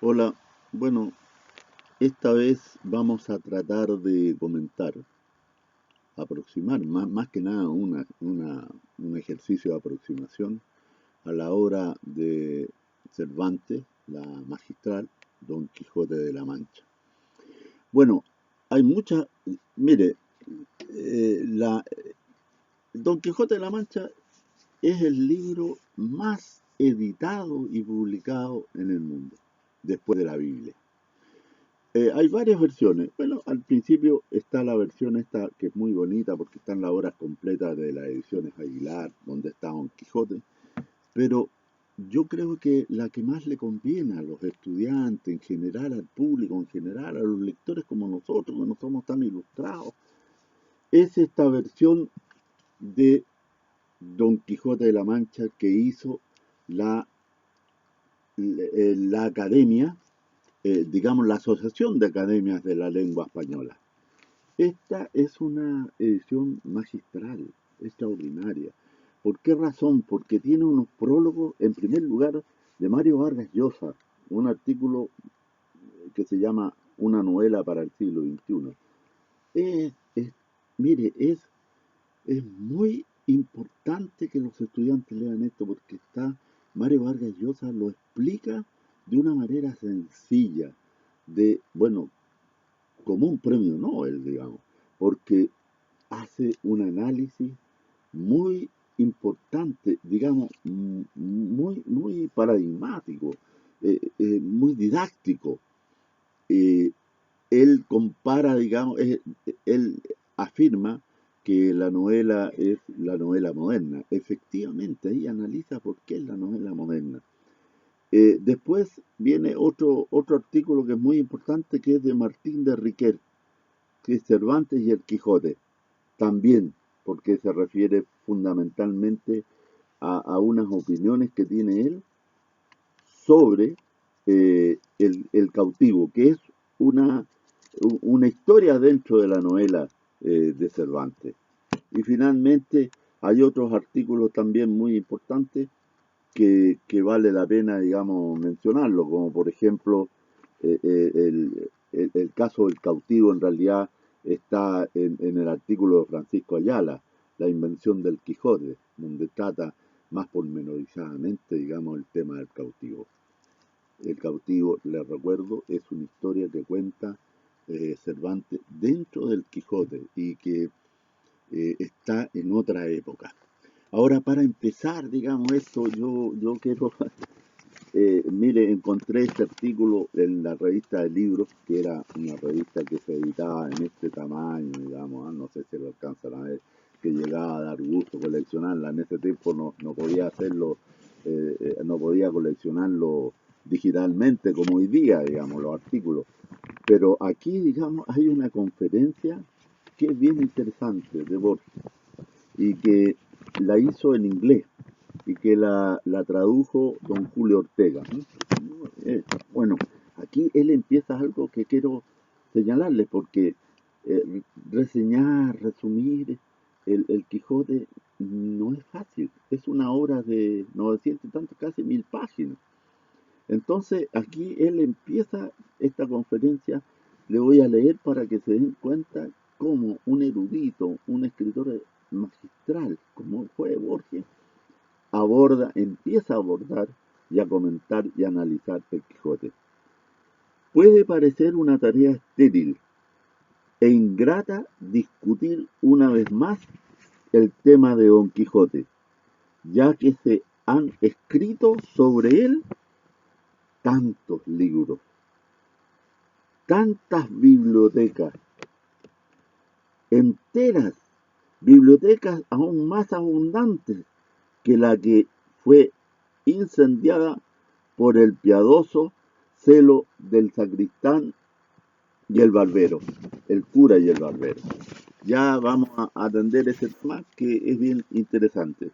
Hola, bueno, esta vez vamos a tratar de comentar, aproximar, más que nada un ejercicio de aproximación a la obra de Cervantes, la magistral, Don Quijote de la Mancha. Bueno, hay muchas, mire, Don Quijote de la Mancha es el libro más editado y publicado en el mundo, después de la Biblia. Hay varias versiones. Bueno, al principio está la versión esta que es muy bonita porque están las obras completas de las ediciones Aguilar, donde está Don Quijote, pero yo creo que la que más le conviene a los estudiantes en general, al público en general, a los lectores como nosotros, que no somos tan ilustrados, es esta versión de Don Quijote de la Mancha que hizo la, la academia, digamos la Asociación de Academias de la Lengua Española. Esta es una edición magistral, extraordinaria. ¿Por qué razón? Porque tiene unos prólogos, en primer lugar, de Mario Vargas Llosa, un artículo que se llama Una novela para el siglo XXI. Es, es- mire, es muy importante que los estudiantes lean esto porque Mario Vargas Llosa lo explica de una manera sencilla, bueno, como un premio Nobel, digamos, porque hace un análisis muy importante, digamos, muy paradigmático, muy didáctico. Eh, Él compara, digamos, él afirma que la novela es la novela moderna. Efectivamente, ahí analiza por qué es la novela moderna. Después viene otro artículo que es muy importante, que es de Martín de Riquer, que es Cervantes y el Quijote. También, porque se refiere fundamentalmente a unas opiniones que tiene él sobre el cautivo, que es una, una historia dentro de la novela de Cervantes. Y finalmente hay otros artículos también muy importantes que vale la pena, digamos, mencionarlo, como por ejemplo el caso del cautivo en realidad está en el artículo de Francisco Ayala, La invención del Quijote, donde trata más pormenorizadamente, digamos, el tema del cautivo. El cautivo, les recuerdo, es una historia que cuenta Cervantes dentro del Quijote y que está en otra época. Ahora, para empezar, digamos, esto, yo quiero, mire, encontré este artículo en la revista de libros, que era una revista que se editaba en este tamaño, digamos, no sé si lo alcanzan a ver, que llegaba a dar gusto coleccionarla. En ese tiempo no podía hacerlo, no podía coleccionarlo digitalmente como hoy día, digamos, los artículos. Pero aquí, digamos, hay una conferencia que es bien interesante de Borges y que la hizo en inglés y que la tradujo don Julio Ortega. Bueno, aquí él empieza algo que quiero señalarle porque reseñar, resumir el Quijote no es fácil. Es una obra de 900 y tanto, casi 1000 páginas. Entonces aquí él empieza esta conferencia, le voy a leer para que se den cuenta cómo un erudito, un escritor magistral como fue Borges, empieza a abordar y a comentar y a analizar el Quijote. Puede parecer una tarea estéril e ingrata discutir una vez más el tema de Don Quijote, ya que se han escrito sobre él tantos libros, tantas bibliotecas, enteras, bibliotecas aún más abundantes que la que fue incendiada por el piadoso celo del sacristán y el barbero, el cura y el barbero. Ya vamos a atender ese tema que es bien interesante,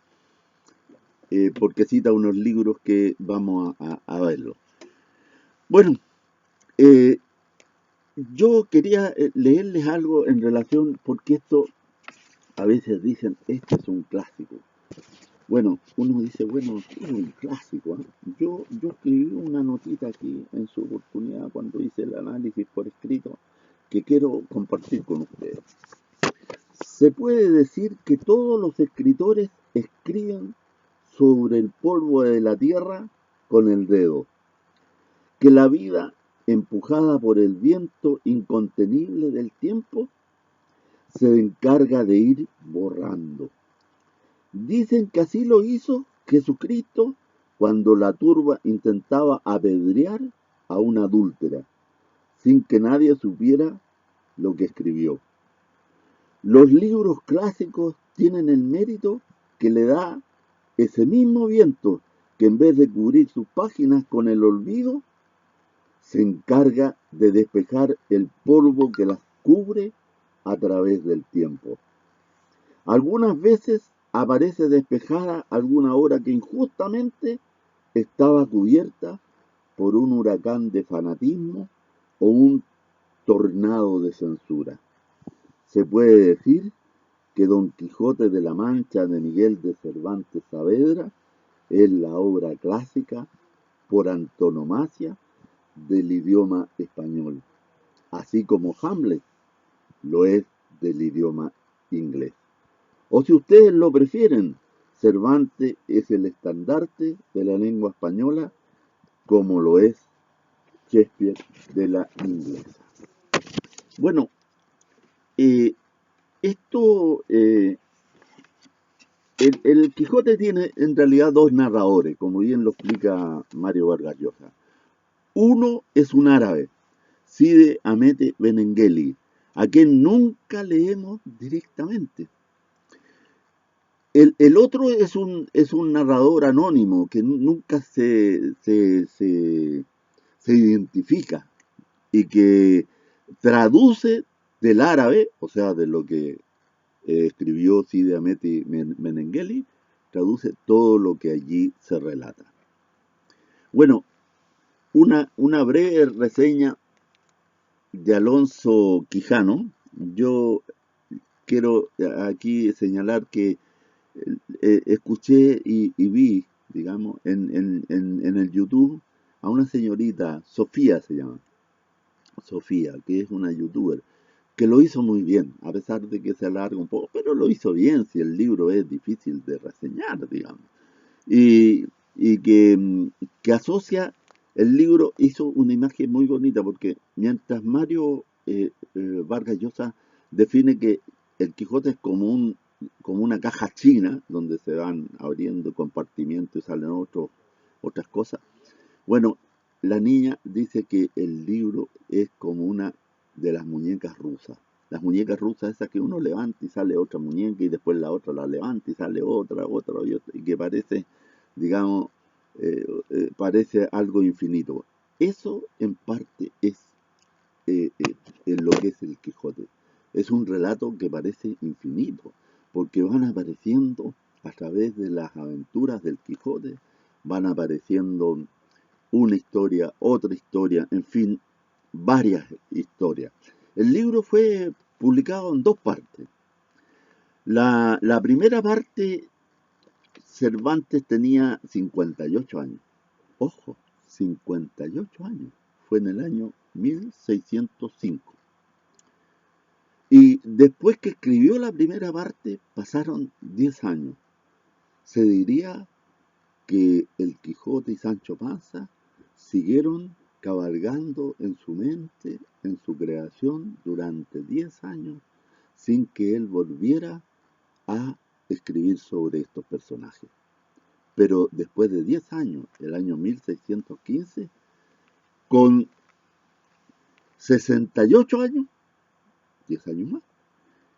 porque cita unos libros que vamos a verlo. Bueno, eh, yo quería leerles algo en relación, porque esto a veces dicen, este es un clásico. Bueno, uno dice, bueno, es un clásico, ¿ah? Yo escribí una notita aquí en su oportunidad cuando hice el análisis por escrito que quiero compartir con ustedes. Se puede decir que todos los escritores escriben sobre el polvo de la tierra con el dedo, que la vida, empujada por el viento incontenible del tiempo, se encarga de ir borrando. Dicen que así lo hizo Jesucristo cuando la turba intentaba apedrear a una adúltera, sin que nadie supiera lo que escribió. Los libros clásicos tienen el mérito que le da ese mismo viento que en vez de cubrir sus páginas con el olvido, se encarga de despejar el polvo que las cubre a través del tiempo. Algunas veces aparece despejada alguna obra que injustamente estaba cubierta por un huracán de fanatismo o un tornado de censura. Se puede decir que Don Quijote de la Mancha de Miguel de Cervantes Saavedra es la obra clásica por antonomasia del idioma español, así como Hamlet lo es del idioma inglés. O si ustedes lo prefieren, Cervantes es el estandarte de la lengua española, como lo es Shakespeare de la inglesa. Bueno, eh, esto, el Quijote tiene en realidad dos narradores, como bien lo explica Mario Vargas Llosa. Uno es un árabe, Cide Hamete Benengeli, a quien nunca leemos directamente. El otro es un narrador anónimo que nunca se identifica y que traduce del árabe, o sea, de lo que escribió Cide Hamete Benengeli, traduce todo lo que allí se relata. Bueno, una breve reseña de Alonso Quijano. Yo quiero aquí señalar que escuché y vi, digamos, en el YouTube a una señorita, Sofía se llama, Sofía, que es una youtuber, que lo hizo muy bien, a pesar de que se alarga un poco, pero lo hizo bien, si el libro es difícil de reseñar, digamos. Y, y que asocia, el libro hizo una imagen muy bonita, porque mientras Mario Vargas Llosa define que el Quijote es como una caja china, donde se van abriendo compartimientos y salen otras cosas. Bueno, la niña dice que el libro es como una de las muñecas rusas. Las muñecas rusas esas que uno levanta y sale otra muñeca y después la otra la levanta y sale otra y que parece, digamos, parece algo infinito. Eso en parte es en lo que es el Quijote. Es un relato que parece infinito, porque van apareciendo a través de las aventuras del Quijote, van apareciendo una historia, otra historia, en fin, varias historias. El libro fue publicado en dos partes. La primera parte, Cervantes tenía 58 años. Ojo, 58 años. Fue en el año 1605. Y después que escribió la primera parte, pasaron 10 años. Se diría que el Quijote y Sancho Panza siguieron cabalgando en su mente, en su creación, durante 10 años, sin que él volviera a escribir sobre estos personajes. Pero después de 10 años, el año 1615, con 68 años, 10 años más,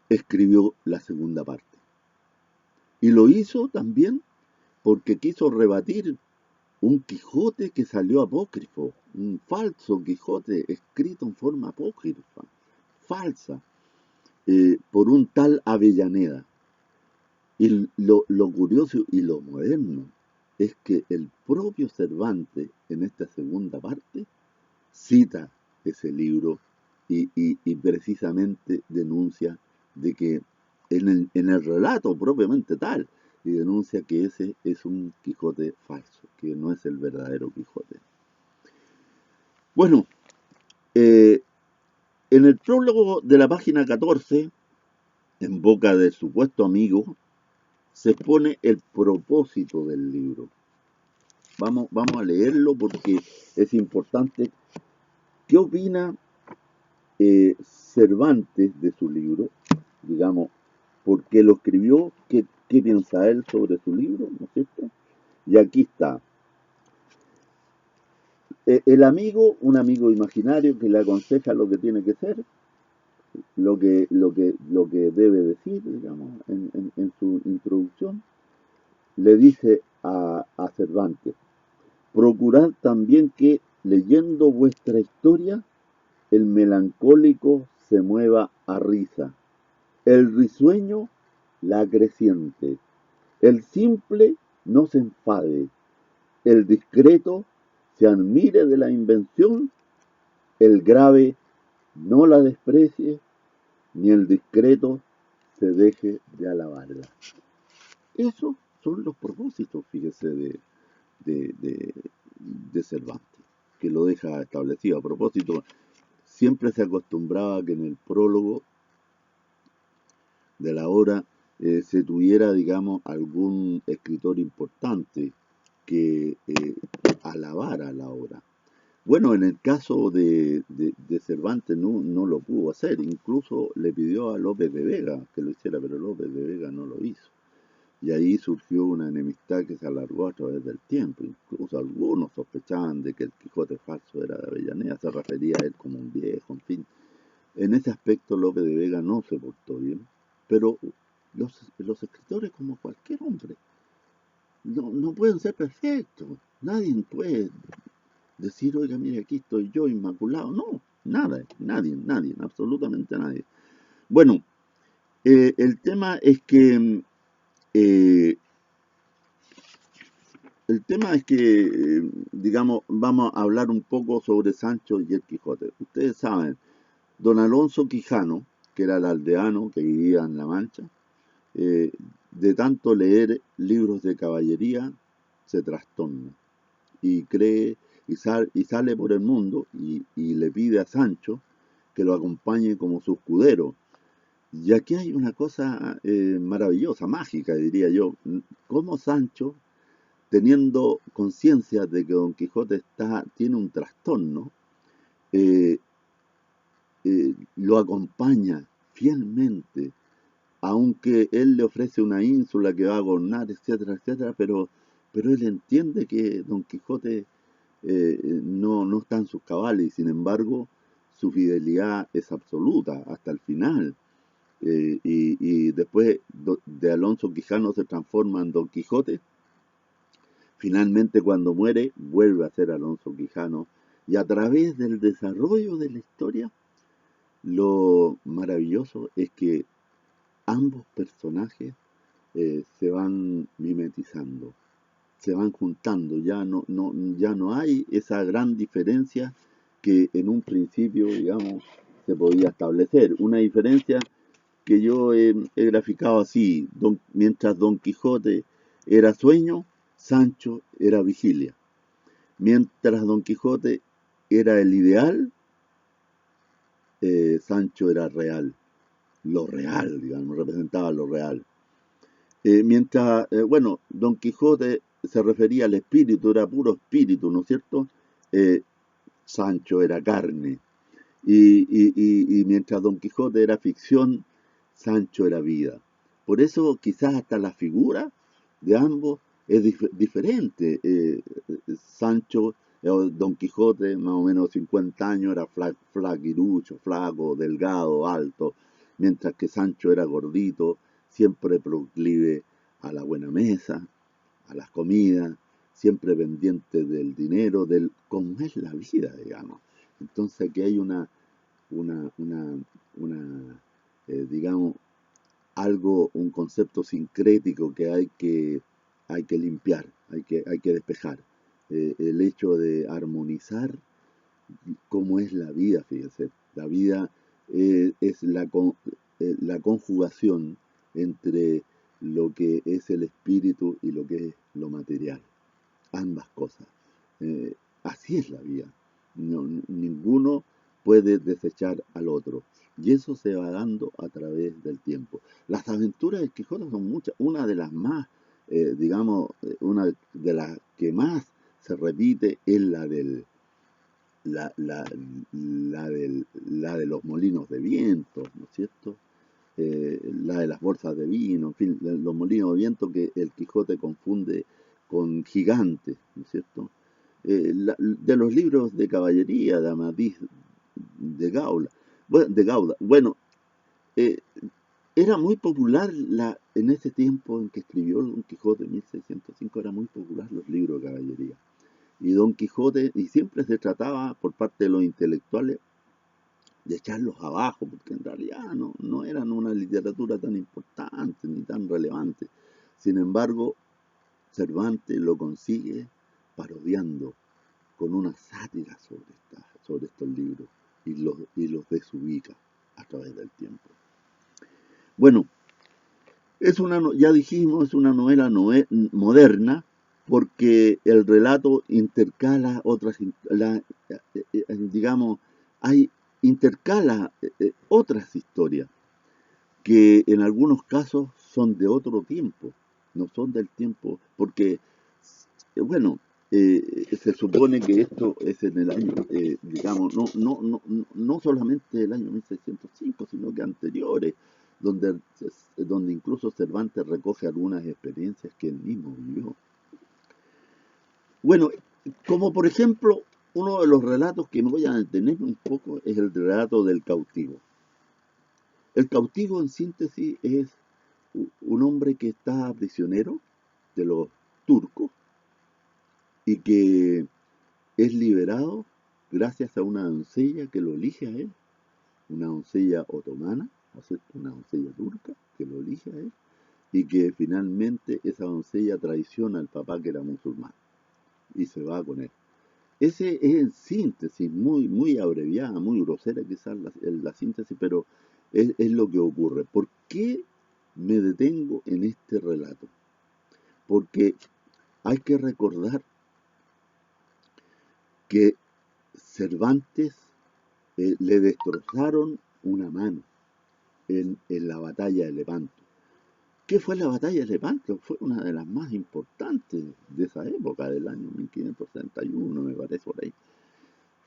escribió la segunda parte. Y lo hizo también porque quiso rebatir un Quijote que salió apócrifo, un falso Quijote escrito en forma apócrifa, falsa, por un tal Avellaneda. Y lo curioso y lo moderno es que el propio Cervantes, en esta segunda parte, cita ese libro y precisamente denuncia de que en el relato propiamente tal, y denuncia que ese es un Quijote falso, que no es el verdadero Quijote. Bueno, eh, en el prólogo de la página 14, en boca del supuesto amigo, se expone el propósito del libro. Vamos a leerlo porque es importante. ¿Qué opina Cervantes de su libro? Digamos, ¿por qué lo escribió? ¿Qué piensa él sobre su libro? ¿No es cierto? Y aquí está. El amigo, un amigo imaginario que le aconseja lo que tiene que ser, lo que debe decir, digamos, en su introducción, le dice a Cervantes: procurad también que, leyendo vuestra historia, el melancólico se mueva a risa, el risueño la acreciente, el simple no se enfade, el discreto se admire de la invención, el grave no la desprecie, ni el discreto se deje de alabarla. Esos son los propósitos, fíjese, de, de, de Cervantes, que lo deja establecido. A propósito, siempre se acostumbraba que en el prólogo de la obra se tuviera, digamos, algún escritor importante que alabara la obra. Bueno, en el caso de Cervantes no lo pudo hacer, incluso le pidió a López de Vega que lo hiciera, pero López de Vega no lo hizo. Y ahí surgió una enemistad que se alargó a través del tiempo. Incluso algunos sospechaban de que el Quijote falso era de Avellaneda, se refería a él como un viejo, en fin. En ese aspecto López de Vega no se portó bien, pero los escritores, como cualquier hombre, no pueden ser perfectos. Nadie puede decir, oiga, mire, aquí estoy yo inmaculado. No, nadie, absolutamente nadie. Bueno, el tema es que eh, digamos, vamos a hablar un poco sobre Sancho y el Quijote. Ustedes saben, don Alonso Quijano, que era el aldeano que vivía en La Mancha, eh, de tanto leer libros de caballería, se trastorna y cree y sale por el mundo y le pide a Sancho que lo acompañe como su escudero. Y aquí hay una cosa maravillosa, mágica, diría yo. Cómo Sancho, teniendo conciencia de que Don Quijote tiene un trastorno, eh, lo acompaña fielmente, aunque él le ofrece una ínsula que va a gobernar, etcétera, etcétera, pero él entiende que Don Quijote no está en sus cabales y sin embargo su fidelidad es absoluta hasta el final. Y después de Alonso Quijano se transforma en Don Quijote. Finalmente, cuando muere, vuelve a ser Alonso Quijano, y a través del desarrollo de la historia, lo maravilloso es que ambos personajes se van mimetizando, se van juntando, ya no hay esa gran diferencia que en un principio, digamos, se podía establecer. Una diferencia que yo he graficado así: mientras Don Quijote era sueño, Sancho era vigilia. Mientras Don Quijote era el ideal, Sancho era real, lo real, digamos, representaba lo real. Bueno, Don Quijote se refería al espíritu, era puro espíritu, ¿no es cierto? Eh, Sancho era carne. Y mientras Don Quijote era ficción, Sancho era vida. Por eso quizás hasta la figura de ambos es diferente. Sancho, Don Quijote, más o menos 50 años, era flaquirucho, flaco, delgado, alto, mientras que Sancho era gordito, siempre proclive a la buena mesa, a las comidas, siempre pendiente del dinero, del cómo es la vida, digamos. Entonces aquí hay una, una, digamos, un concepto sincrético que hay que limpiar, hay que despejar. El hecho de armonizar cómo es la vida, fíjese. La vida es la conjugación entre lo que es el espíritu y lo que es lo material, ambas cosas. Así es la vida. Ninguno puede desechar al otro. Y eso se va dando a través del tiempo. Las aventuras del Quijote son muchas. Una de las más, una de las que más se repite es la, la, la de los molinos de viento, ¿no es cierto? La de las bolsas de vino, en fin, los molinos de viento que el Quijote confunde con gigantes, ¿no es cierto? De los libros de caballería de Amadís de Gauda. Bueno, eh, era muy popular en ese tiempo en que escribió Don Quijote en 1605, era muy popular los libros de caballería. Y Don Quijote, y siempre se trataba por parte de los intelectuales de echarlos abajo, porque en realidad no eran una literatura tan importante ni tan relevante. Sin embargo, Cervantes lo consigue parodiando con una sátira sobre estos libros y los desubica a través del tiempo. Bueno, ya dijimos, es una novela moderna porque el relato intercala digamos, intercala otras historias que en algunos casos son de otro tiempo, no son del tiempo, porque, bueno, se supone que esto es en el año, digamos, no solamente el año 1605, sino que anteriores, donde incluso Cervantes recoge algunas experiencias que él mismo vivió. Bueno, como por ejemplo, uno de los relatos que me voy a detener un poco es el relato del cautivo. El cautivo, en síntesis, es un hombre que está prisionero de los turcos y que es liberado gracias a una doncella que lo elige a él, una doncella otomana, o sea, una doncella turca que lo elige a él, y que finalmente esa doncella traiciona al papá que era musulmán y se va con él. Ese es en síntesis, muy abreviada, muy grosera quizás la síntesis, pero es lo que ocurre. ¿Por qué me detengo en este relato? Porque hay que recordar que Cervantes le destrozaron una mano en la batalla de Lepanto. ¿Qué fue la batalla de Lepanto? Fue una de las más importantes de esa época, del año 1561, me parece por ahí.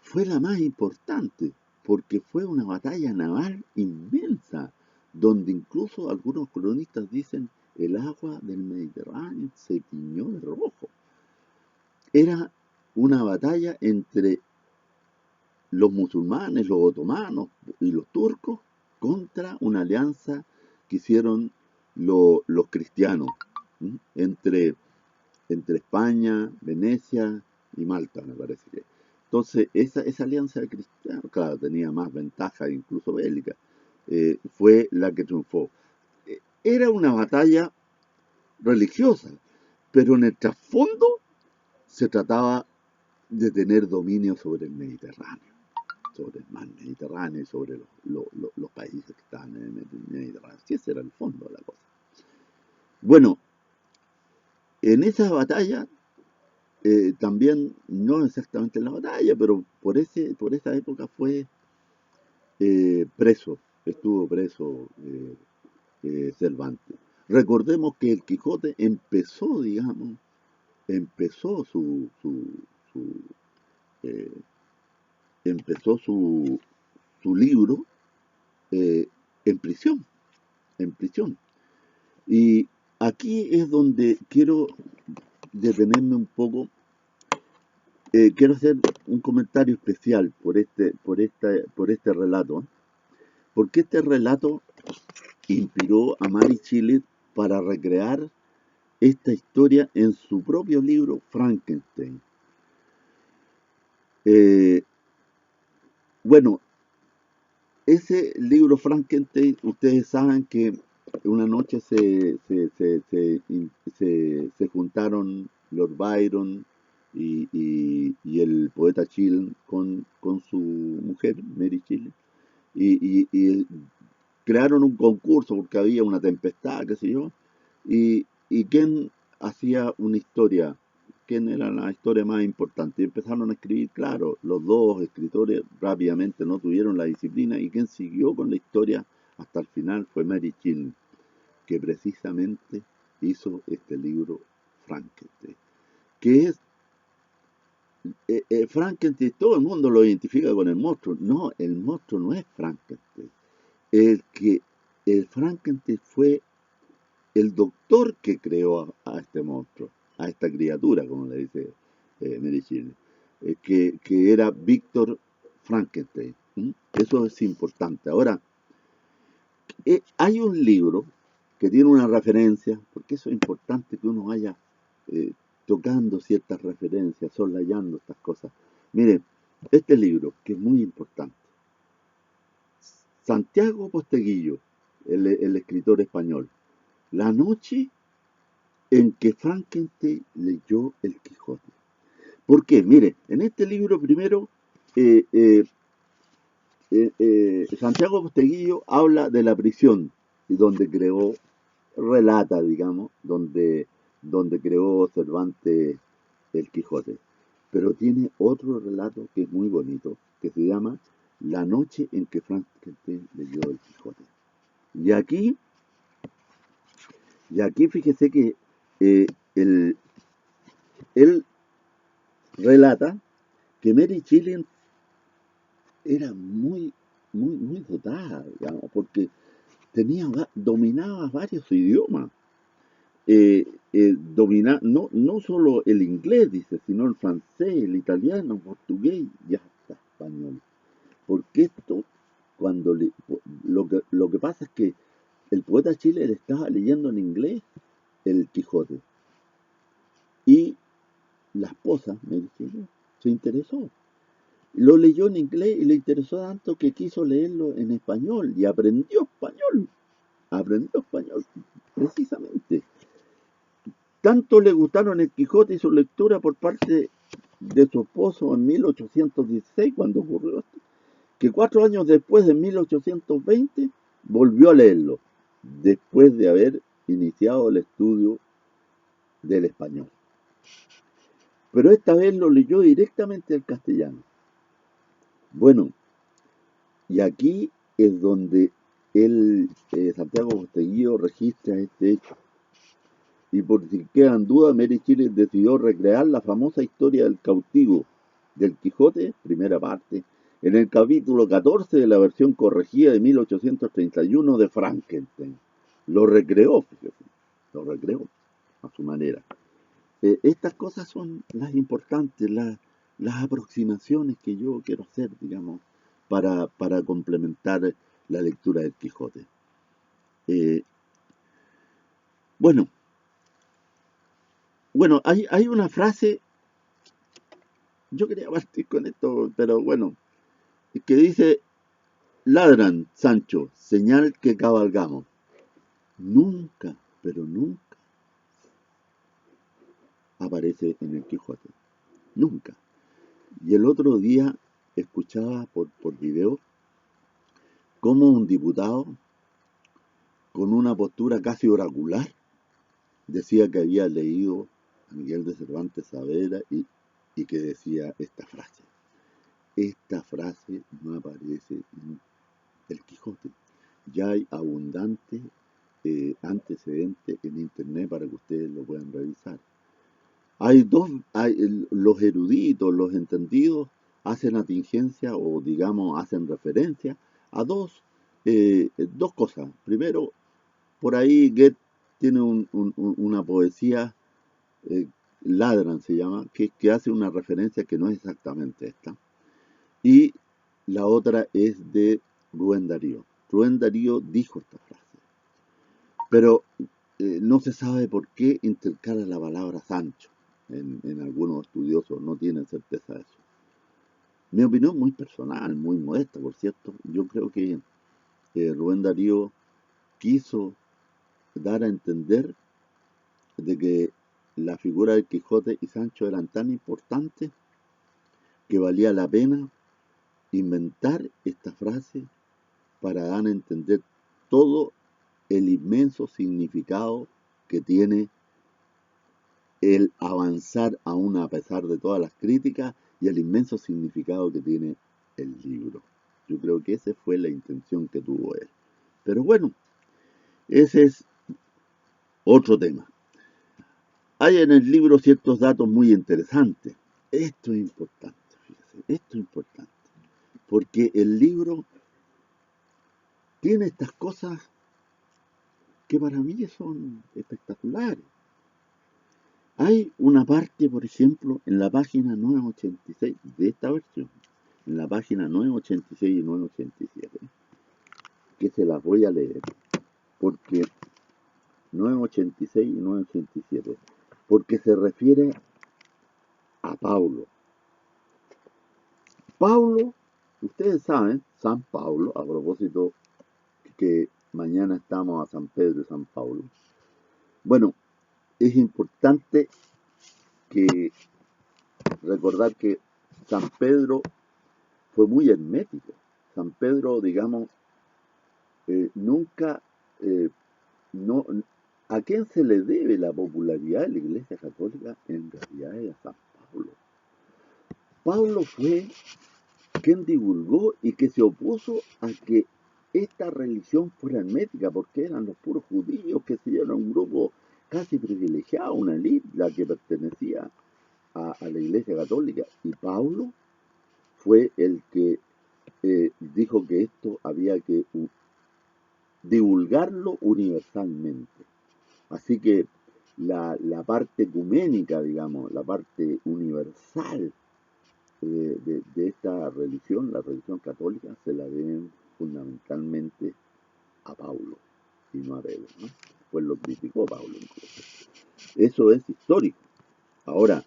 Fue la más importante porque fue una batalla naval inmensa, donde incluso algunos cronistas dicen el agua del Mediterráneo se tiñó de rojo. Era una batalla entre los musulmanes, los otomanos y los turcos contra una alianza que hicieron los cristianos, entre España, Venecia y Malta, me parece que. Entonces, esa alianza de cristianos, claro, tenía más ventaja, incluso bélica, fue la que triunfó. Era una batalla religiosa, pero en el trasfondo se trataba de tener dominio sobre el Mediterráneo, sobre el mar Mediterráneo y sobre los países que estaban en el Mediterráneo. Sí, ese era el fondo de la cosa. Bueno, en esa batalla, también, no exactamente en la batalla, pero por esa época fue estuvo preso Cervantes. Recordemos que el Quijote empezó, digamos, empezó su, eh, empezó su libro eh, en prisión, en prisión. Y aquí es donde quiero detenerme un poco. Quiero hacer un comentario especial por este relato, porque este relato inspiró a Mary Shelley para recrear esta historia en su propio libro Frankenstein. Eh, bueno, ese libro Frankenstein, ustedes saben que una noche se juntaron Lord Byron y el poeta Shelley con su mujer, Mary Shelley, y crearon un concurso porque había una tempestad, qué sé yo, y quién hacía una historia, quién era la historia más importante. Y empezaron a escribir, claro, los dos escritores rápidamente no tuvieron la disciplina y quien siguió con la historia hasta el final fue Mary Shelley, que precisamente hizo este libro Frankenstein, que es Frankenstein, todo el mundo lo identifica con el monstruo. No, el monstruo no es Frankenstein. El que el Frankenstein fue el doctor que creó a este monstruo, a esta criatura, como le dice Mary Shelley, que era Víctor Frankenstein. ¿Mm? Eso es importante. Ahora, hay un libro que tiene una referencia, porque eso es importante que uno vaya eh, tocando ciertas referencias, soslayando estas cosas. Miren, este libro, que es muy importante, Santiago Posteguillo, el escritor español, La noche en que Frankenstein leyó El Quijote. ¿Por qué? Mire, en este libro primero, eh, eh, Santiago Posteguillo habla de la prisión, y donde creó, relata, digamos, donde creó Cervantes El Quijote. Pero tiene otro relato que es muy bonito, que se llama La noche en que Frankenstein leyó El Quijote. Y aquí, y aquí fíjese que eh, el, él relata que Mary Shelley era muy dotada, digamos, porque dominaba varios idiomas. No solo el inglés, dice, sino el francés, el italiano, el portugués y hasta español. Porque esto, cuando lo que pasa es que el poeta Chile le estaba leyendo en inglés el Quijote y la esposa, me dice, se interesó. Lo leyó en inglés y le interesó tanto que quiso leerlo en español y aprendió español precisamente. Tanto le gustaron el Quijote y su lectura por parte de su esposo en 1816, cuando ocurrió esto, que 4 años después, en 1820, volvió a leerlo, después de haber iniciado el estudio del español. Pero esta vez lo leyó directamente al castellano. Bueno, y aquí es donde Santiago Posteguillo, registra este hecho. Y por si quedan dudas, Mary Shelley decidió recrear la famosa historia del cautivo del Quijote, primera parte, en el capítulo 14 de la versión corregida de 1831 de Frankenstein. Lo recreó, fíjate, lo recreó a su manera. Estas cosas son las importantes, las aproximaciones que yo quiero hacer, digamos, para complementar la lectura del Quijote. Eh, bueno, hay una frase, yo quería partir con esto, pero bueno, que dice, ladran, Sancho, señal que cabalgamos. Nunca, pero nunca aparece en el Quijote. Nunca. Y el otro día escuchaba por video cómo un diputado, con una postura casi oracular, decía que había leído a Miguel de Cervantes Saavedra y que decía esta frase. Esta frase no aparece en el Quijote. Ya hay abundante antecedentes en internet para que ustedes lo puedan revisar. Los eruditos, los entendidos, hacen atingencia o digamos hacen referencia a dos cosas. Primero, por ahí Goethe tiene una poesía, eh, Ladran se llama, que hace una referencia que no es exactamente esta. Y la otra es de Rubén Darío. Rubén Darío dijo esta frase, pero no se sabe por qué intercala la palabra Sancho. En algunos estudiosos no tienen certeza de eso. Mi opinión muy personal, muy modesta, por cierto. Yo creo que Rubén Darío quiso dar a entender de que la figura del Quijote y Sancho eran tan importantes que valía la pena inventar esta frase para dar a entender todo el inmenso significado que tiene el avanzar aún a pesar de todas las críticas y el inmenso significado que tiene el libro. Yo creo que esa fue la intención que tuvo él. Pero bueno, ese es otro tema. Hay en el libro ciertos datos muy interesantes. Esto es importante, fíjese, esto es importante. Porque el libro tiene estas cosas que para mí son espectaculares. Hay una parte, por ejemplo, en la página 986 de esta versión, en la página 986 y 987, que se las voy a leer, porque 986 y 987, porque se refiere a Pablo. Pablo, ustedes saben, San Pablo, a propósito que mañana estamos a San Pedro y San Pablo. Bueno, es importante que recordar que San Pedro fue muy hermético. San Pedro, digamos, nunca, no, ¿a quién se le debe la popularidad de la Iglesia Católica? En realidad es a San Pablo. Pablo fue quien divulgó y que se opuso a que esta religión fuera hermética, porque eran los puros judíos, que se era un grupo casi privilegiado, una élite la que pertenecía a la Iglesia Católica. Y Pablo fue el que dijo que esto había que divulgarlo universalmente. Así que la parte ecuménica, digamos, la parte universal de esta religión, la religión católica, se la deben fundamentalmente a Pablo y no a Pedro, ¿no? Pues lo criticó Pablo incluso. Eso es histórico. Ahora,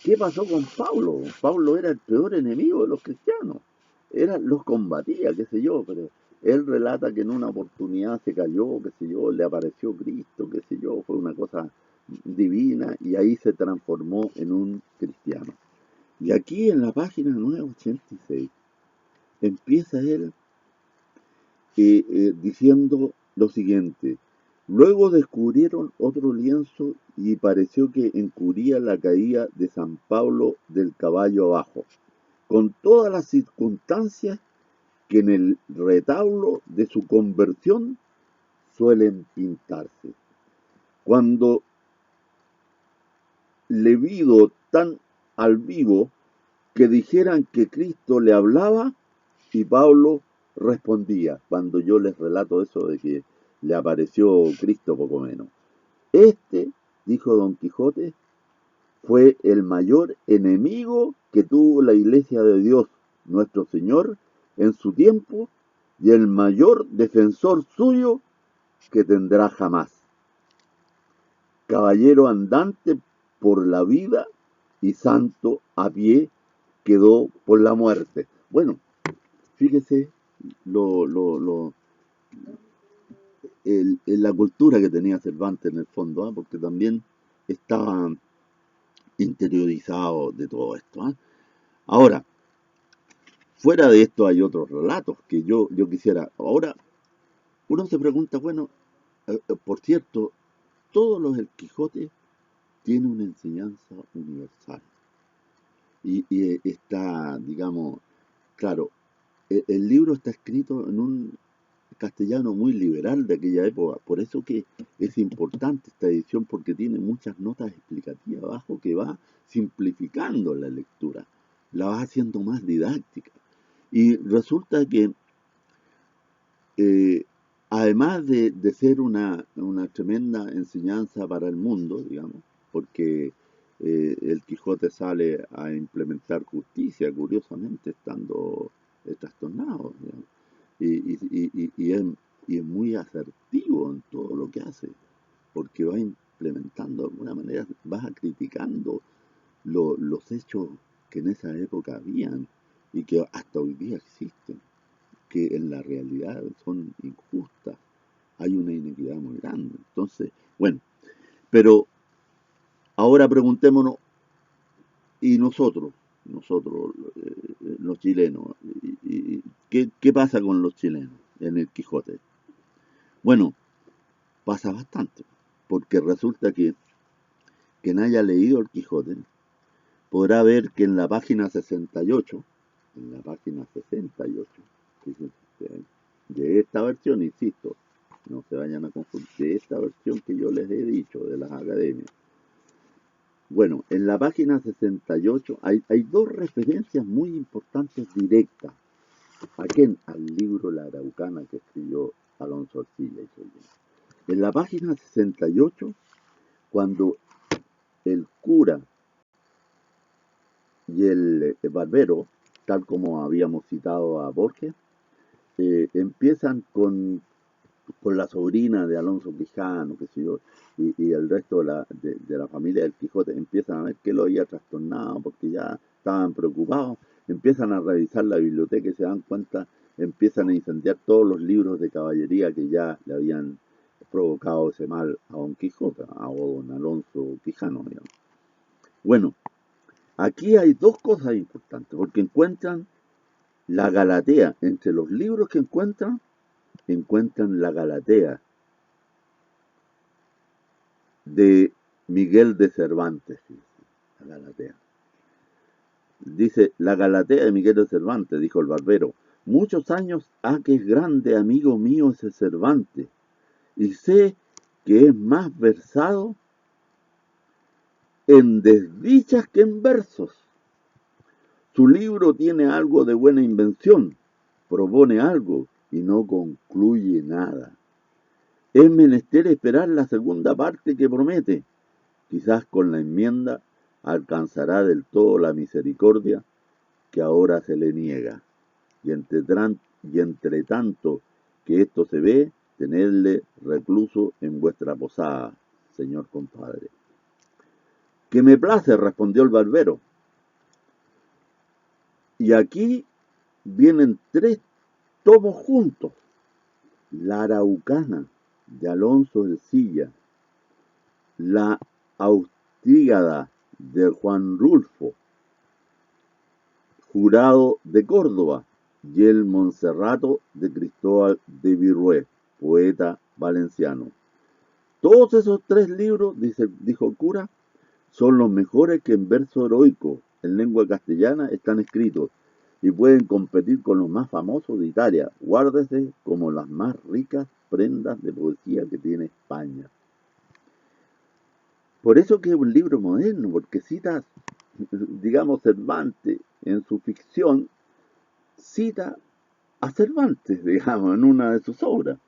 ¿qué pasó con Pablo? Pablo era el peor enemigo de los cristianos. Los combatía, qué sé yo, pero él relata que en una oportunidad se cayó, qué sé yo, le apareció Cristo, qué sé yo, fue una cosa divina y ahí se transformó en un cristiano. Y aquí en la página 986 empieza él diciendo lo siguiente: luego descubrieron otro lienzo y pareció que encubría la caída de San Pablo del caballo abajo, con todas las circunstancias que en el retablo de su conversión suelen pintarse. Cuando le vido tan al vivo que dijeran que Cristo le hablaba, y Pablo respondía, cuando yo les relato eso de que le apareció Cristo poco menos. Este, dijo Don Quijote, fue el mayor enemigo que tuvo la Iglesia de Dios, nuestro Señor, en su tiempo, y el mayor defensor suyo que tendrá jamás. Caballero andante por la vida y santo a pie quedó por la muerte. Bueno, fíjese la cultura que tenía Cervantes en el fondo, ¿eh? Porque también estaba interiorizado de todo esto, ¿eh? Ahora, fuera de esto hay otros relatos que yo quisiera. Ahora, uno se pregunta, bueno, por cierto, todos los El Quijote tienen una enseñanza universal. Y está, digamos, claro, el libro está escrito en un castellano muy liberal de aquella época, por eso que es importante esta edición, porque tiene muchas notas explicativas abajo que va simplificando la lectura, la va haciendo más didáctica. Y resulta que eh, además de ser una tremenda enseñanza para el mundo, digamos, porque el Quijote sale a implementar justicia, curiosamente, estando trastornado, digamos, y es muy asertivo en todo lo que hace, porque va implementando de alguna manera, va criticando los hechos que en esa época habían y que hasta hoy día existen, que en la realidad son injustas, hay una inequidad muy grande. Entonces, bueno, pero ahora preguntémonos, ¿y nosotros los chilenos, qué pasa con los chilenos en el Quijote? Bueno, pasa bastante, porque resulta que quien haya leído el Quijote podrá ver que en la página 68, fíjense ustedes, de esta versión, insisto, no se vayan a confundir, de esta versión que yo les he dicho, de las academias. Bueno, en la página 68 hay dos referencias muy importantes directas. ¿A quién? Al libro La Araucana que escribió Alonso Arcilla y Soldino. En la página 68, cuando el cura y el barbero, tal como habíamos citado a Borges, empiezan con la sobrina de Alonso Quijano, qué sé yo, y el resto de la familia del Quijote, empiezan a ver que lo había trastornado porque ya estaban preocupados, empiezan a revisar la biblioteca y se dan cuenta, empiezan a incendiar todos los libros de caballería que ya le habían provocado ese mal a Don Quijote, a don Alonso Quijano, digamos. Bueno, aquí hay dos cosas importantes, porque encuentran la Galatea, entre los libros que encuentran la Galatea de Miguel de Cervantes. La Galatea. Dice, la Galatea de Miguel de Cervantes, dijo el barbero, muchos años ha que es grande amigo mío ese Cervantes, y sé que es más versado en desdichas que en versos. Su libro tiene algo de buena invención, propone algo y no concluye nada. Es menester esperar la segunda parte que promete. Quizás con la enmienda alcanzará del todo la misericordia que ahora se le niega. Y entre tanto que esto se ve, tenedle recluso en vuestra posada, señor compadre. Que me place, respondió el barbero. Y aquí vienen tres tomos juntos. La Araucana de Alonso Ercilla, la Austríada de Juan Rulfo, Jurado de Córdoba, y el Monserrato de Cristóbal de Virrué, poeta valenciano. Todos esos tres libros, dijo el cura, son los mejores que en verso heroico, en lengua castellana, están escritos y pueden competir con los más famosos de Italia. Guárdese como las más ricas prendas de poesía que tiene España. Por eso que es un libro moderno, porque cita, digamos, Cervantes en su ficción, cita a Cervantes, digamos, en una de sus obras,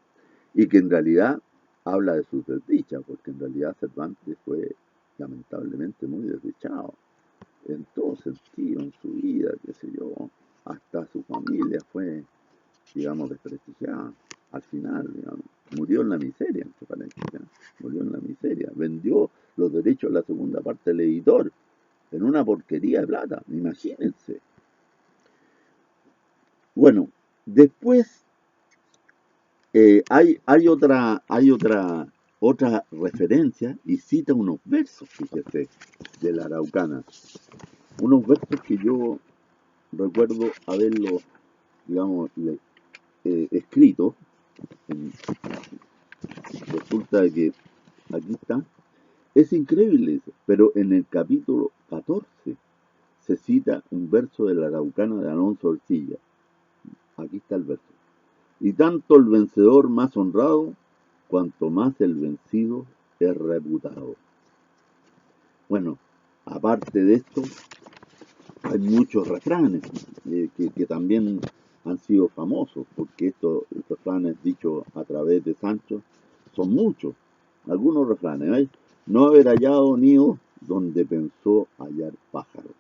y que en realidad habla de sus desdichas, porque en realidad Cervantes fue lamentablemente muy desdichado, en todo sentido, en su vida, qué sé yo, hasta su familia fue, digamos, desprestigiada. Al final, digamos, murió en la miseria, murió en la miseria, vendió los derechos de la segunda parte del editor en una porquería de plata, imagínense. Bueno, después hay otra referencia y cita unos versos, fíjese, de la Araucana, unos versos que yo recuerdo haberlos, digamos, escrito. Resulta que aquí está. Es increíble eso, pero en el capítulo 14 se cita un verso de la Araucana de Alonso Ercilla. Aquí está el verso. Y tanto el vencedor más honrado, cuanto más el vencido es reputado. Bueno, aparte de esto, hay muchos refranes que también han sido famosos, porque estos refranes dichos a través de Sancho son muchos. Algunos refranes, ¿veis? No haber hallado nido donde pensó hallar pájaro,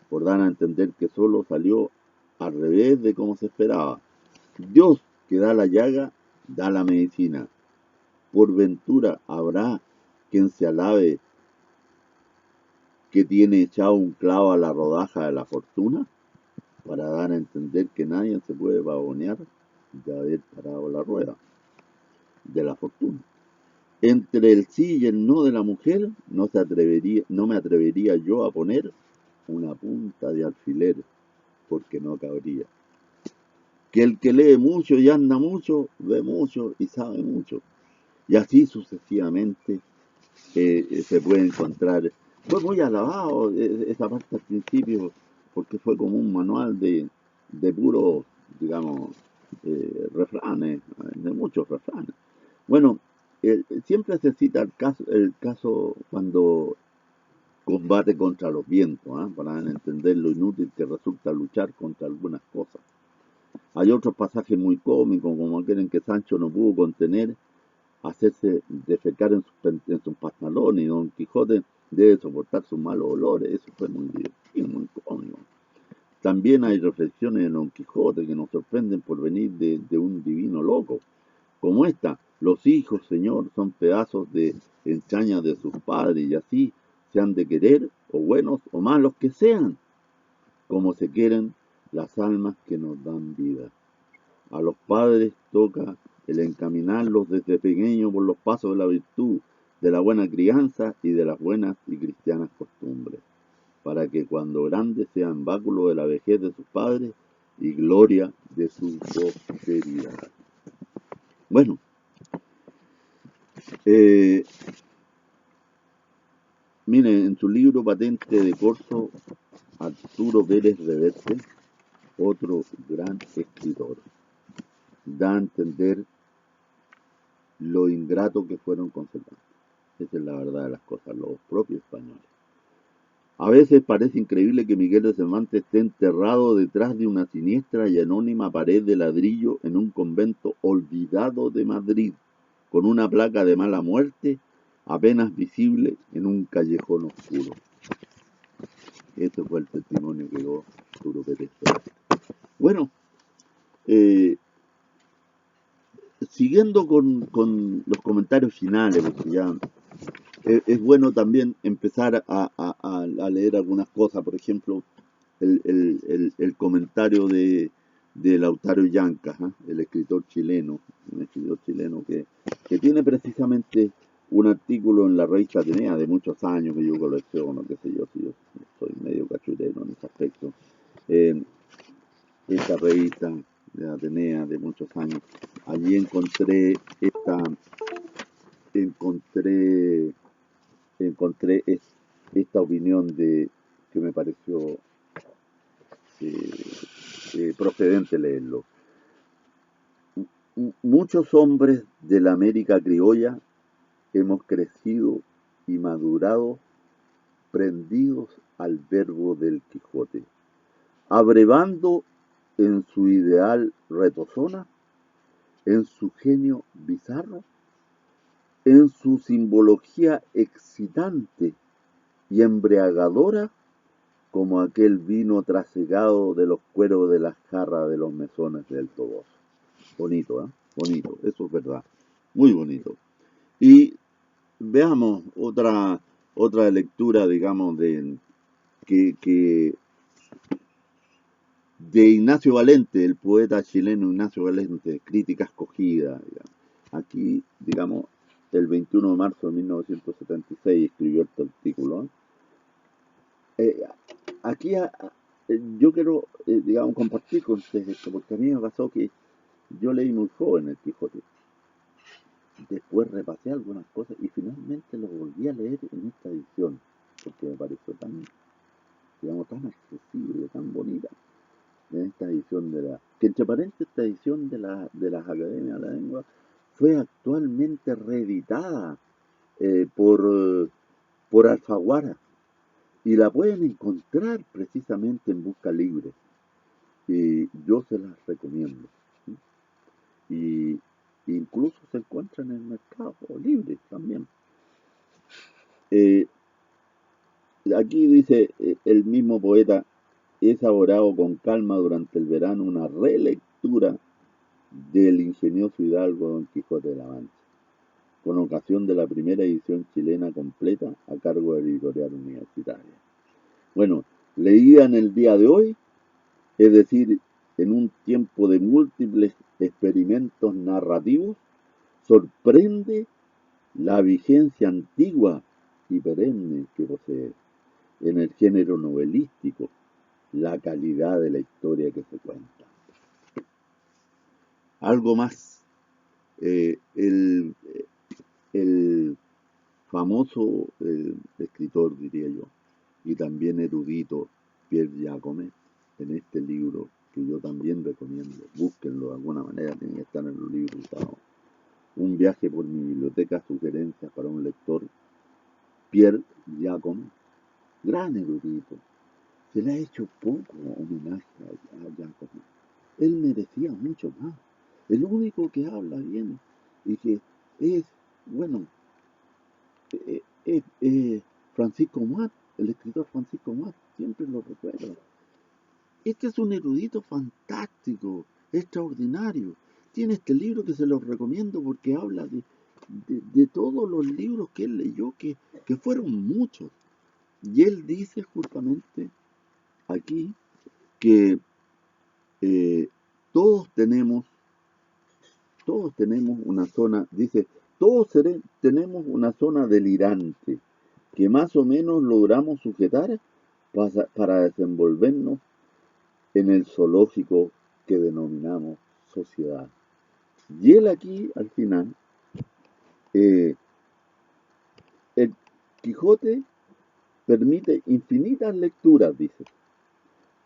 por dar a entender que solo salió al revés de como se esperaba. Dios que da la llaga, da la medicina. Por ventura habrá quien se alabe que tiene echado un clavo a la rodaja de la fortuna, para dar a entender que nadie se puede pavonear de haber parado la rueda de la fortuna. Entre el sí y el no de la mujer no me atrevería yo a poner una punta de alfiler, porque no cabría. Que el que lee mucho y anda mucho, ve mucho y sabe mucho. Y así sucesivamente se puede encontrar. Fue muy alabado esa parte al principio, porque fue como un manual de puros, digamos, refranes, de muchos refranes. Bueno, siempre se cita el caso cuando combate contra los vientos, ¿ah? Para entender lo inútil que resulta luchar contra algunas cosas. Hay otros pasajes muy cómicos, como aquel en que Sancho no pudo contener hacerse defecar en sus pantalones y Don Quijote debe soportar sus malos olores. Eso fue muy divertido, muy cómico. También hay reflexiones de Don Quijote que nos sorprenden por venir de un divino loco, como esta: los hijos, Señor, son pedazos de entrañas de sus padres, y así se han de querer, o buenos o malos que sean, como se quieren las almas que nos dan vida. A los padres toca el encaminarlos desde pequeños por los pasos de la virtud, de la buena crianza y de las buenas y cristianas costumbres, para que cuando grandes sean báculo de la vejez de sus padres y gloria de su posteridad. Bueno, eh, mire, en su libro Patente de Corso, Arturo Pérez Reverte, otro gran escritor, da a entender lo ingrato que fueron con Cervantes. Esa es la verdad de las cosas, los propios españoles. A veces parece increíble que Miguel de Cervantes esté enterrado detrás de una siniestra y anónima pared de ladrillo en un convento olvidado de Madrid, con una placa de mala muerte apenas visible en un callejón oscuro. Ese fue el testimonio que dio Arturo Pérez. Bueno, eh, siguiendo con los comentarios finales, porque ya es bueno también empezar a leer algunas cosas. Por ejemplo, el comentario de Lautaro Yancas, ¿eh? El escritor chileno, un escritor chileno que tiene precisamente un artículo en la revista Atenea de muchos años que yo colecciono, qué sé yo, si yo soy medio cachurero en ese aspecto. Eh, Esta revista de Atenea de muchos años, allí encontré encontré esta opinión que me pareció eh, procedente leerlo. Muchos hombres de la América criolla hemos crecido y madurado prendidos al verbo del Quijote, abrevando en su ideal retozona, en su genio bizarro, en su simbología excitante y embriagadora, como aquel vino trasegado de los cueros de las jarras de los mesones del Toboso. Bonito, ¿eh? Bonito, eso es verdad. Muy bonito. Y veamos otra lectura, digamos, que de Ignacio Valente, el poeta chileno Ignacio Valente, Crítica escogida. Digamos. Aquí, digamos, el 21 de marzo de 1976 escribió este artículo. Eh, Aquí yo quiero, digamos, compartir con ustedes esto, porque a mí me pasó que yo leí muy joven el Quijote. Después repasé algunas cosas y finalmente lo volví a leer en esta edición, porque me pareció tan, digamos, tan accesible, tan bonita, en esta edición que entre paréntesis, esta edición de las Academias de la Lengua fue actualmente reeditada por Alfaguara y la pueden encontrar precisamente en Busca Libre. Y yo se las recomiendo. ¿Sí? Y incluso se encuentra en el mercado libre también. Eh, Aquí dice el mismo poeta: he saboreado con calma durante el verano una relectura del ingenioso hidalgo Don Quijote de la Mancha, con ocasión de la primera edición chilena completa a cargo de la editorial universitaria. Bueno, leía en el día de hoy, es decir, en un tiempo de múltiples experimentos narrativos, sorprende la vigencia antigua y perenne que posee en el género novelístico, la calidad de la historia que se cuenta. Algo más, el, el famoso escritor, diría yo, y también erudito, Pierre Giacome, en este libro que yo también recomiendo, búsquenlo de alguna manera, tiene que estar en los libros usados. Un viaje por mi biblioteca, sugerencias para un lector, Pierre Giacome, gran erudito. Se le ha hecho poco homenaje a Giacome. Él merecía mucho más. El único que habla bien y que es, bueno, Francisco Moat, el escritor Francisco Moat, siempre lo recuerdo. Este es un erudito fantástico, extraordinario. Tiene este libro que se los recomiendo porque habla de todos los libros que él leyó, que fueron muchos. Y él dice justamente aquí que eh, todos tenemos, todos tenemos una zona, dice, tenemos una zona delirante que más o menos logramos sujetar para desenvolvernos en el zoológico que denominamos sociedad. Y él aquí, al final, eh, el Quijote permite infinitas lecturas, dice.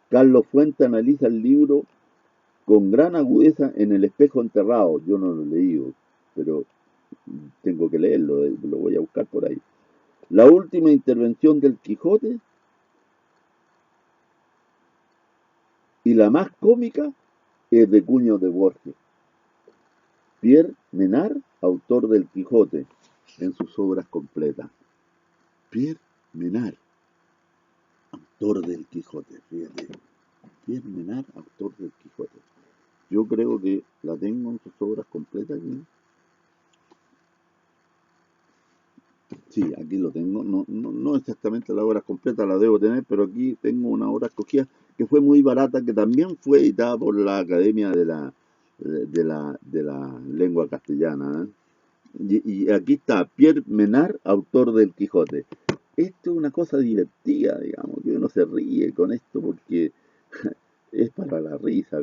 Carlos Fuente analiza el libro con gran agudeza en El espejo enterrado. Yo no lo he leído, pero tengo que leerlo, lo voy a buscar por ahí. La última intervención del Quijote y la más cómica es de Cuño de Borges. Pierre Menard, autor del Quijote, en sus obras completas. Pierre Menard, autor del Quijote, fíjate. Pierre Menard, autor del Quijote. Yo creo que la tengo en sus obras completas aquí. Sí, aquí lo tengo. No exactamente las obras completas las debo tener, pero aquí tengo una obra escogida que fue muy barata, que también fue editada por la Academia de la Lengua Castellana. Y aquí está, Pierre Menard, autor del Quijote. Esto es una cosa divertida, digamos, que uno se ríe con esto porque es para la risa,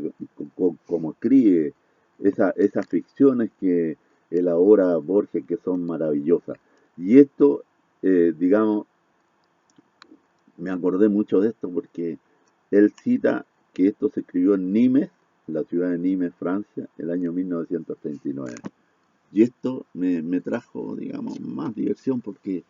como escribe esas ficciones que elabora Borges, que son maravillosas. Y esto, digamos, me acordé mucho de esto porque él cita que esto se escribió en Nimes, la ciudad de Nimes, Francia, el año 1939. Y esto me trajo, digamos, más diversión porque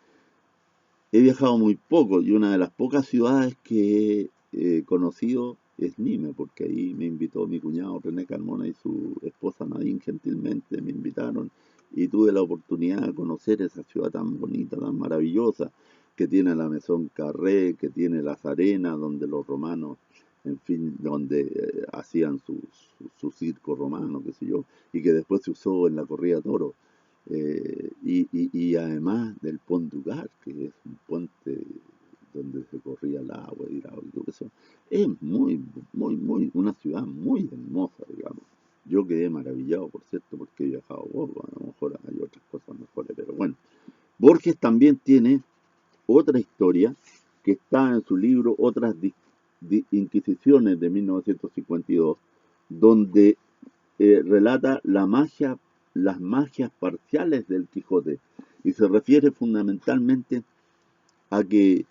he viajado muy poco y una de las pocas ciudades que he conocido es Nimes, porque ahí me invitó mi cuñado René Carmona y su esposa Nadine gentilmente me invitaron y tuve la oportunidad de conocer esa ciudad tan bonita, tan maravillosa, que tiene la Maison Carré, que tiene las arenas donde los romanos, en fin, donde hacían su circo romano, qué sé yo, y que después se usó en la corrida de toros. Y además del Pont du Gard, que es un puente donde se corría el agua hidráulico, eso es una ciudad muy hermosa, digamos. Yo quedé maravillado, por cierto, porque he viajado poco, a lo mejor hay otras cosas mejores, pero bueno. Borges también tiene otra historia que está en su libro Otras Inquisiciones de 1952, donde relata las magias parciales del Quijote y se refiere fundamentalmente a que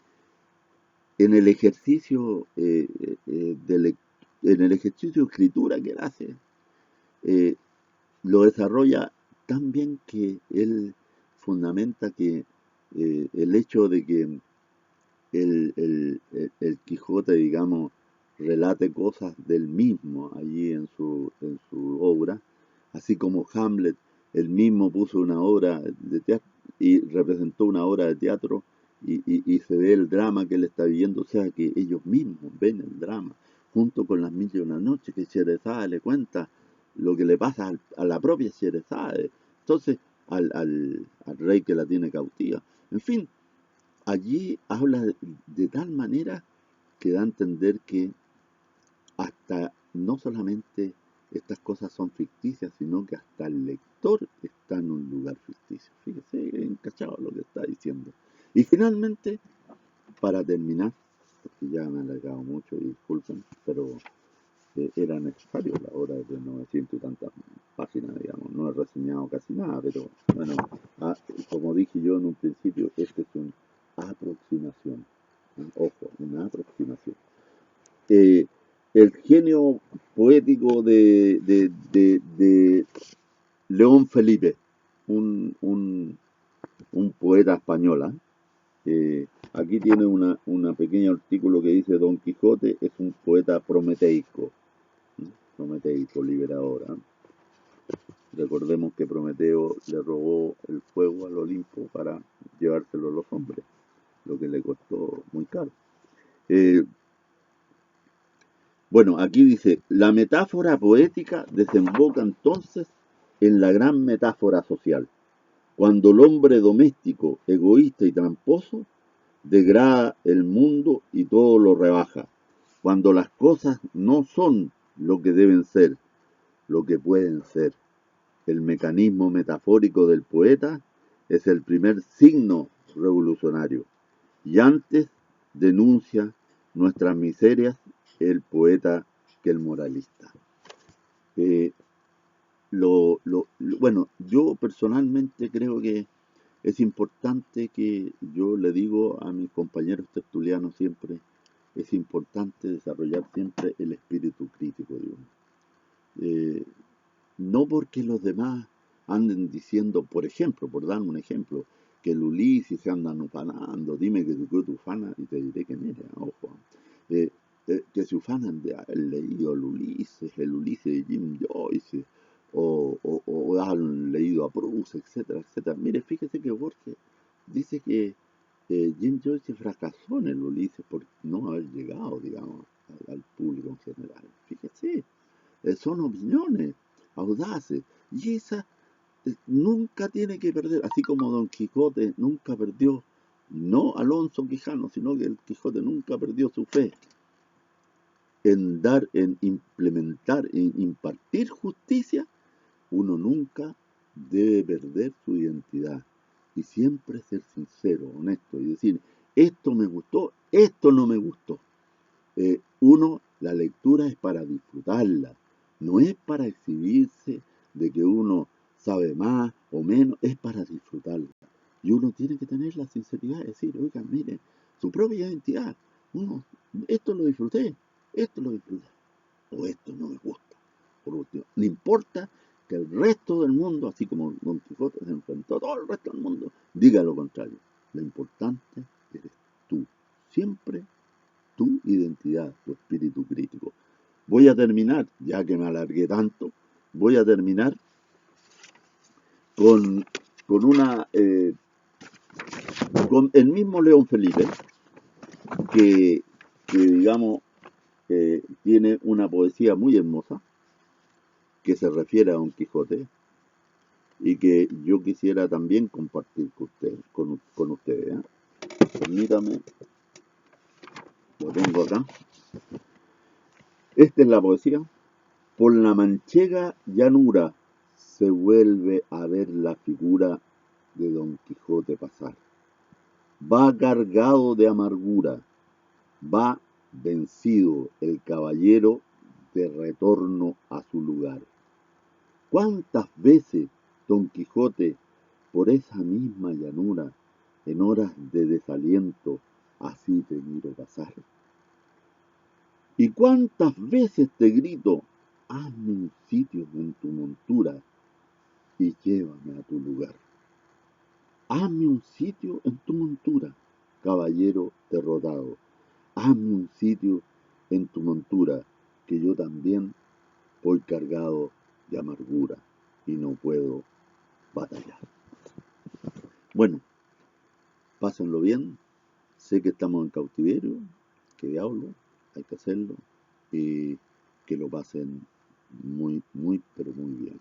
en el ejercicio en el ejercicio de escritura que él hace eh, lo desarrolla tan bien que él fundamenta que el hecho de que el Quijote, digamos, relate cosas del mismo allí en su obra, así como Hamlet, él mismo puso una obra de teatro y representó una obra de teatro y se ve el drama que él está viviendo, o sea que ellos mismos ven el drama, junto con las mil y una noches que Sherezade le cuenta lo que le pasa a la propia Sherezade, entonces al rey que la tiene cautiva. En fin, allí habla de tal manera que da a entender que hasta no solamente estas cosas son ficticias, sino que hasta el lector está en un lugar ficticio. Fíjese, encachado lo que está diciendo. Y finalmente, para terminar, porque ya me he alargado mucho y disculpen, pero era necesario la obra de 900 y tantas páginas, digamos. No he reseñado casi nada, pero bueno, ah, como dije yo en un principio, esta es una aproximación. Ojo, una aproximación. Eh, el genio poético de León Felipe, un poeta español. Aquí tiene una pequeño artículo que dice Don Quijote es un poeta prometeico, ¿no? Prometeico, liberador. ¿Eh? Recordemos que Prometeo le robó el fuego al Olimpo para llevárselo a los hombres, lo que le costó muy caro. Eh, bueno, aquí dice, la metáfora poética desemboca entonces en la gran metáfora social, cuando el hombre doméstico, egoísta y tramposo degrada el mundo y todo lo rebaja, cuando las cosas no son lo que deben ser, lo que pueden ser. El mecanismo metafórico del poeta es el primer signo revolucionario, y antes denuncia nuestras miserias el poeta que el moralista. Eh, bueno, yo personalmente creo que es importante que yo le digo a mis compañeros tertulianos siempre, es importante desarrollar siempre el espíritu crítico de uno. Eh, no porque los demás anden diciendo, por ejemplo, por dar un ejemplo, que el Ulises se andan ufanando, dime que tú ufanas y te diré que mira, ojo, eh, que se ufanan de haber leído el Ulises de Jim Joyce, o han leído a Proust, etcétera, etcétera. Mire, fíjese que Borges dice que Jim Joyce fracasó en el Ulises por no haber llegado, digamos, al público en general. Fíjese, son opiniones audaces, y esa nunca tiene que perder, así como Don Quijote nunca perdió, no Alonso Quijano, sino que el Quijote nunca perdió su fe en dar, en implementar, en impartir justicia. Uno nunca debe perder su identidad y siempre ser sincero, honesto y decir, esto me gustó, esto no me gustó. La lectura es para disfrutarla, no es para exhibirse de que uno sabe más o menos, es para disfrutarla. Y uno tiene que tener la sinceridad de decir, oigan, miren, su propia identidad, uno, esto lo disfruté, o esto no me gusta. Por último, no importa que el resto del mundo, así como Don Quijote se enfrentó a todo el resto del mundo, diga lo contrario. Lo importante eres tú, siempre tu identidad, tu espíritu crítico. Voy a terminar, ya que me alargué tanto, voy a terminar con, con una con el mismo León Felipe, que digamos tiene una poesía muy hermosa que se refiere a Don Quijote y que yo quisiera también compartir con ustedes. ¿Eh? Permítame, lo tengo acá. Esta es la poesía. Por la manchega llanura se vuelve a ver la figura de Don Quijote pasar. Va cargado de amargura, va vencido el caballero de retorno a su lugar. ¿Cuántas veces, Don Quijote, por esa misma llanura, en horas de desaliento, así te miro pasar? ¿Y cuántas veces te grito, hazme un sitio en tu montura y llévame a tu lugar? Hazme un sitio en tu montura, caballero derrotado. Hazme un sitio en tu montura, que yo también voy cargado de amargura y no puedo batallar. Bueno, pásenlo bien. Sé que estamos en cautiverio, que diablo, hay que hacerlo y que lo pasen muy, muy, pero muy bien.